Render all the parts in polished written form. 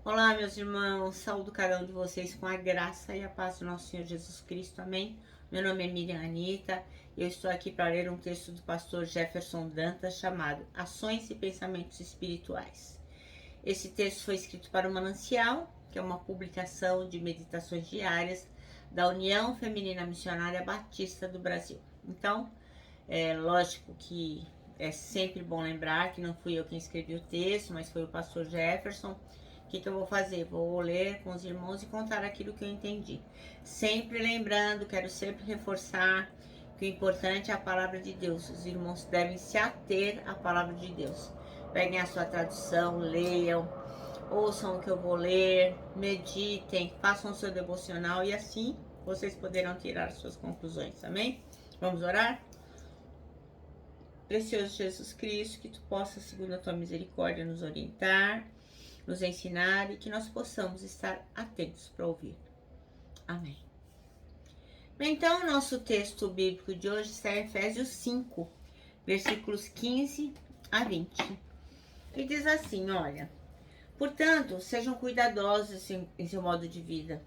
Olá, meus irmãos, saúdo cada um de vocês com a graça e a paz do nosso Senhor Jesus Cristo, amém? Meu nome é Miriam Anita, eu estou aqui para ler um texto do pastor Jefferson Dantas chamado Ações e Pensamentos Espirituais. Esse texto foi escrito para o Manancial, que é uma publicação de meditações diárias da União Feminina Missionária Batista do Brasil. Então, é lógico que é sempre bom lembrar que não fui eu quem escrevi o texto, mas foi o pastor Jefferson. O que eu vou fazer? Vou ler com os irmãos e contar aquilo que eu entendi. Sempre lembrando, quero sempre reforçar que o importante é a palavra de Deus. Os irmãos devem se ater à palavra de Deus. Peguem a sua tradução, leiam, ouçam o que eu vou ler, meditem, façam o seu devocional e assim vocês poderão tirar suas conclusões, amém? Vamos orar? Precioso Jesus Cristo, que tu possas, segundo a tua misericórdia, nos orientar, nos ensinar e que nós possamos estar atentos para ouvir. Amém. Então, o nosso texto bíblico de hoje está em Efésios 5, versículos 15 a 20. E diz assim, olha: portanto, sejam cuidadosos em seu modo de vida.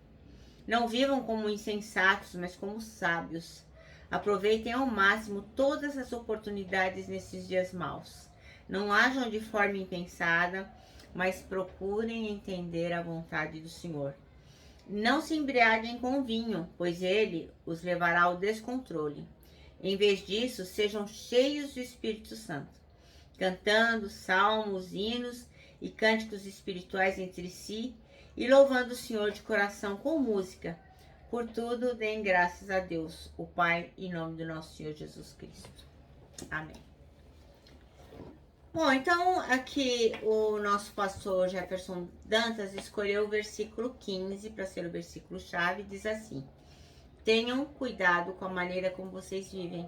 Não vivam como insensatos, mas como sábios. Aproveitem ao máximo todas as oportunidades nesses dias maus. Não ajam de forma impensada, mas procurem entender a vontade do Senhor. Não se embriaguem com vinho, pois ele os levará ao descontrole. Em vez disso, sejam cheios do Espírito Santo, cantando salmos, hinos e cânticos espirituais entre si e louvando o Senhor de coração com música. Por tudo, deem graças a Deus, o Pai, em nome do nosso Senhor Jesus Cristo. Amém. Bom, então aqui o nosso pastor Jefferson Dantas escolheu o versículo 15 para ser o versículo chave, diz assim: tenham cuidado com a maneira como vocês vivem,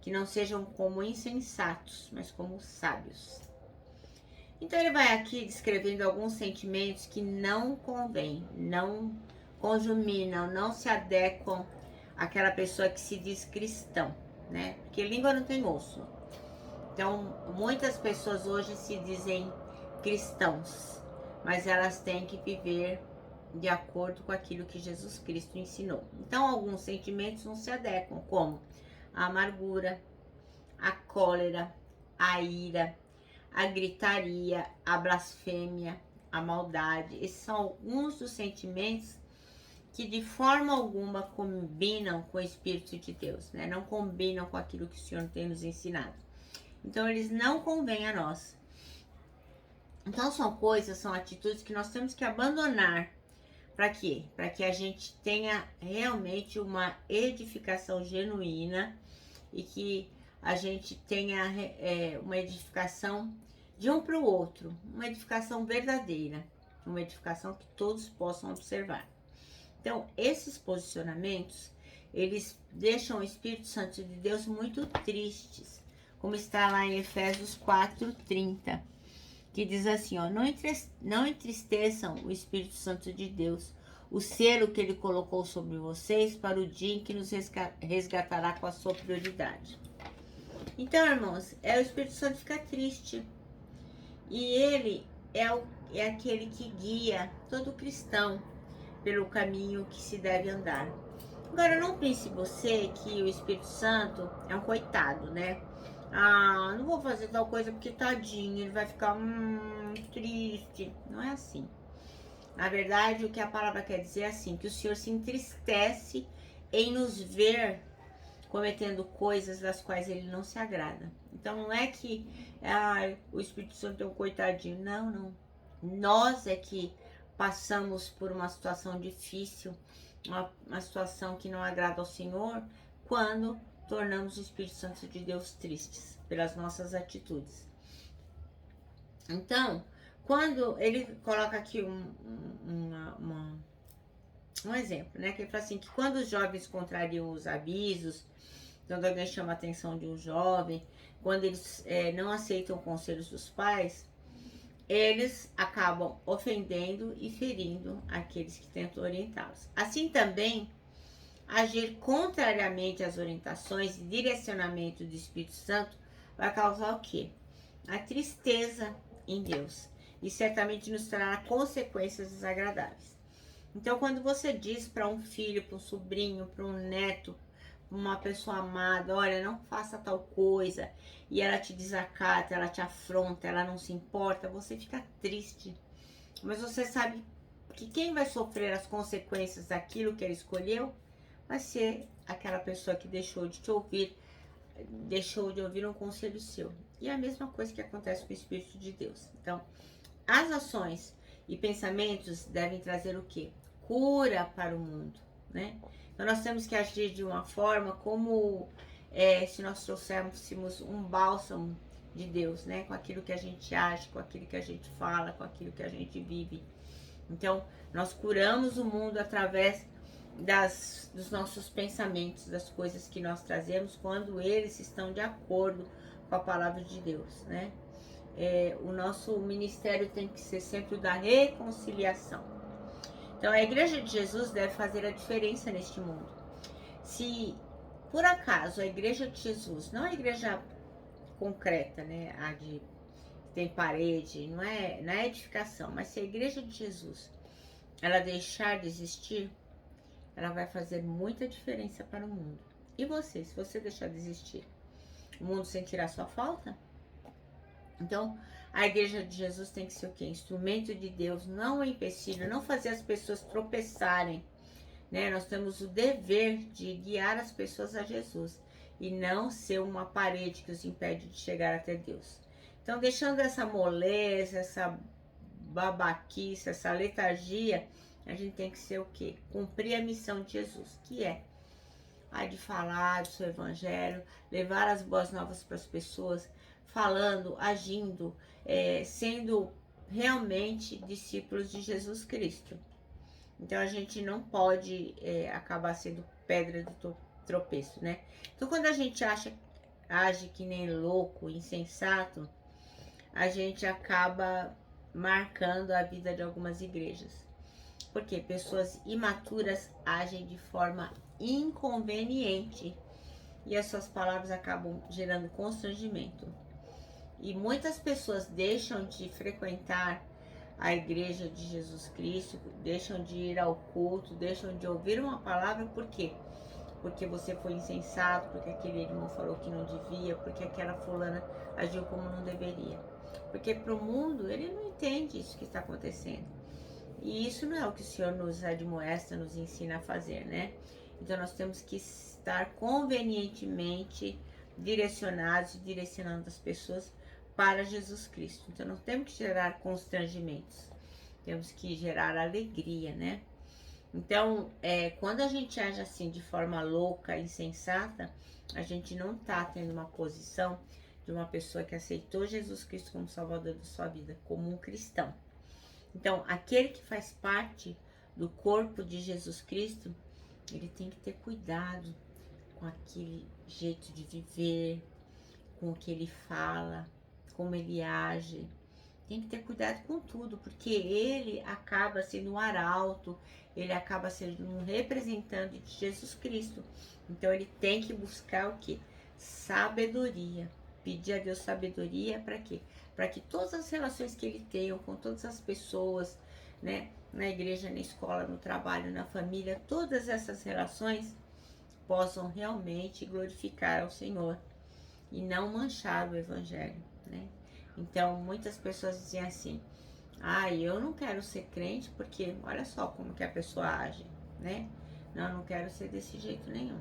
que não sejam como insensatos, mas como sábios. Então ele vai aqui descrevendo alguns sentimentos que não convêm, não conjuminam, não se adequam àquela pessoa que se diz cristão, né? Porque língua não tem osso. Então, muitas pessoas hoje se dizem cristãos, mas elas têm que viver de acordo com aquilo que Jesus Cristo ensinou. Então, alguns sentimentos não se adequam, como a amargura, a cólera, a ira, a gritaria, a blasfêmia, a maldade. Esses são alguns dos sentimentos que de forma alguma combinam com o Espírito de Deus, né? Não combinam com aquilo que o Senhor tem nos ensinado. Então, eles não convêm a nós. Então, são coisas, são atitudes que nós temos que abandonar. Para quê? Para que a gente tenha realmente uma edificação genuína e que a gente tenha uma edificação de um para o outro, uma edificação verdadeira, uma edificação que todos possam observar. Então, esses posicionamentos, eles deixam o Espírito Santo de Deus muito tristes, como está lá em Efésios 4:30, que diz assim, ó: não entristeçam o Espírito Santo de Deus, o selo que ele colocou sobre vocês para o dia em que nos resgatará com a sua prioridade. Então, irmãos, o Espírito Santo fica triste. E ele é aquele que guia todo cristão pelo caminho que se deve andar. Agora, não pense você que o Espírito Santo é um coitado, né? Ah, não vou fazer tal coisa porque tadinho, ele vai ficar triste. Não é assim. Na verdade, o que a palavra quer dizer é assim, que o Senhor se entristece em nos ver cometendo coisas das quais ele não se agrada. Então não é que o Espírito Santo é um coitadinho. Não, não. Nós é que passamos por uma situação difícil, uma situação que não agrada ao Senhor, quando tornamos o Espírito Santo de Deus tristes pelas nossas atitudes. Então, quando ele coloca aqui um exemplo, né? Que ele fala assim, que quando os jovens contrariam os avisos, quando alguém chama a atenção de um jovem, quando eles não aceitam conselhos dos pais, eles acabam ofendendo e ferindo aqueles que tentam orientá-los. Assim também, agir contrariamente às orientações e direcionamento do Espírito Santo vai causar o quê? A tristeza em Deus. e certamente nos trará consequências desagradáveis. Então, quando você diz para um filho, para um sobrinho, para um neto, uma pessoa amada, olha, não faça tal coisa, e ela te desacata, ela te afronta, ela não se importa, você fica triste. Mas você sabe que quem vai sofrer as consequências daquilo que ele escolheu vai ser aquela pessoa que deixou de te ouvir, deixou de ouvir um conselho seu. E é a mesma coisa que acontece com o Espírito de Deus. Então, as ações e pensamentos devem trazer o quê? Cura para o mundo, né? Então nós temos que agir de uma forma como se nós trouxéssemos um bálsamo de Deus, né? Com aquilo que a gente age, com aquilo que a gente fala, com aquilo que a gente vive. Então nós curamos o mundo através dos nossos pensamentos, das coisas que nós trazemos, quando eles estão de acordo com a palavra de Deus, né? O nosso ministério tem que ser sempre o da reconciliação. Então, a Igreja de Jesus deve fazer a diferença neste mundo. Se, por acaso, a Igreja de Jesus, não a igreja concreta, né, a de tem parede, não é edificação, mas se a Igreja de Jesus, ela deixar de existir, ela vai fazer muita diferença para o mundo. E você, se você deixar de existir, o mundo sentirá sua falta? Então, a Igreja de Jesus tem que ser o quê? Instrumento de Deus, não um empecilho, não fazer as pessoas tropeçarem, né? Nós temos o dever de guiar as pessoas a Jesus e não ser uma parede que os impede de chegar até Deus. Então, deixando essa moleza, essa babaquice, essa letargia, a gente tem que ser o quê? Cumprir a missão de Jesus, que é a de falar do seu evangelho, levar as boas novas para as pessoas, falando, agindo, sendo realmente discípulos de Jesus Cristo. Então a gente não pode acabar sendo pedra de tropeço, né? Então quando a gente age que nem louco, insensato, a gente acaba marcando a vida de algumas igrejas. Porque pessoas imaturas agem de forma inconveniente e as suas palavras acabam gerando constrangimento. E muitas pessoas deixam de frequentar a Igreja de Jesus Cristo, deixam de ir ao culto, deixam de ouvir uma palavra, por quê? Porque você foi insensato, porque aquele irmão falou que não devia, porque aquela fulana agiu como não deveria. Porque para o mundo, ele não entende isso que está acontecendo. E isso não é o que o Senhor nos admoesta, nos ensina a fazer, né? Então nós temos que estar convenientemente direcionados e direcionando as pessoas para Jesus Cristo. Então não temos que gerar constrangimentos, temos que gerar alegria, né? Então, quando a gente age assim de forma louca, insensata, a gente não está tendo uma posição de uma pessoa que aceitou Jesus Cristo como Salvador da sua vida, como um cristão. Então, aquele que faz parte do corpo de Jesus Cristo, ele tem que ter cuidado com aquele jeito de viver, com o que ele fala, como ele age. Tem que ter cuidado com tudo, porque ele acaba sendo um arauto, ele acaba sendo um representante de Jesus Cristo. Então, ele tem que buscar o quê? Sabedoria. Pedir a Deus sabedoria para quê? Para que todas as relações que ele tenha com todas as pessoas, né, na igreja, na escola, no trabalho, na família, todas essas relações possam realmente glorificar ao Senhor e não manchar o evangelho, né? Então, muitas pessoas dizem assim: eu não quero ser crente porque olha só como que a pessoa age, né? Não, eu não quero ser desse jeito nenhum.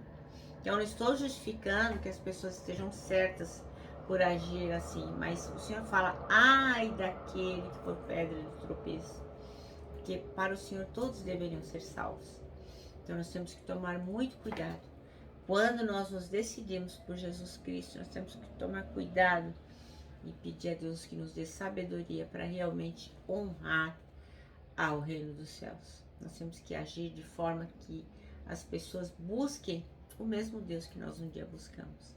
Então, eu não estou justificando que as pessoas estejam certas por agir assim, mas o Senhor fala: ai daquele que for pedra de tropeço, porque para o Senhor todos deveriam ser salvos. Então nós temos que tomar muito cuidado. Quando nós nos decidimos por Jesus Cristo, nós temos que tomar cuidado e pedir a Deus que nos dê sabedoria para realmente honrar ao reino dos céus. Nós temos que agir de forma que as pessoas busquem o mesmo Deus que nós um dia buscamos.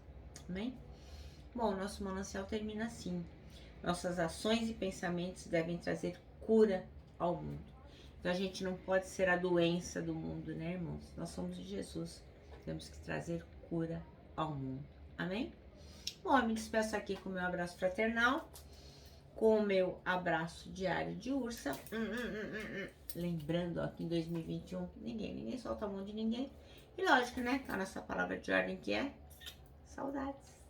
Amém? Bom, nosso manancial termina assim. Nossas ações e pensamentos devem trazer cura ao mundo. Então a gente não pode ser a doença do mundo, né, irmãos? Nós somos de Jesus. Temos que trazer cura ao mundo. Amém? Bom, eu me despeço aqui com o meu abraço fraternal. com o meu abraço diário de ursa. Lembrando, ó, que em 2021 ninguém solta a mão de ninguém. E lógico, né? A nossa palavra de ordem que é saudades.